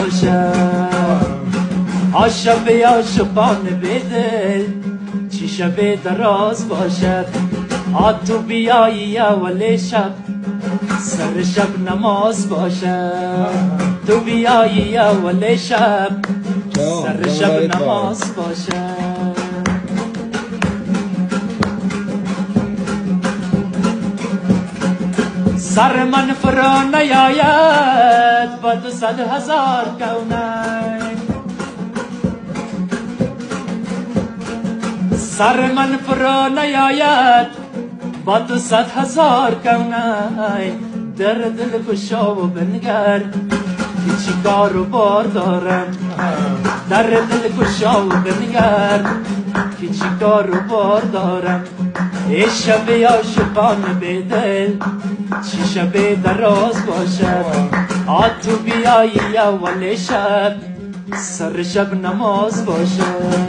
باشد شب عاشقان بدل چی شب دراز باشد تو بیایی اول شب سر شب نماز باشد تو بیایی اول شب سر شب نماز باشد سر من فرا نیاید با 200,000 کونک سر من فرا نیاید با 200,000 کونک در دل گشا و بنگر که چی کار و بار دارم در دل گشا و بنگر که چی کار و بار دارم ای شب عاشقان بدل چی شب دراز باشد تو بیایی اول شب سر شب نماز باشد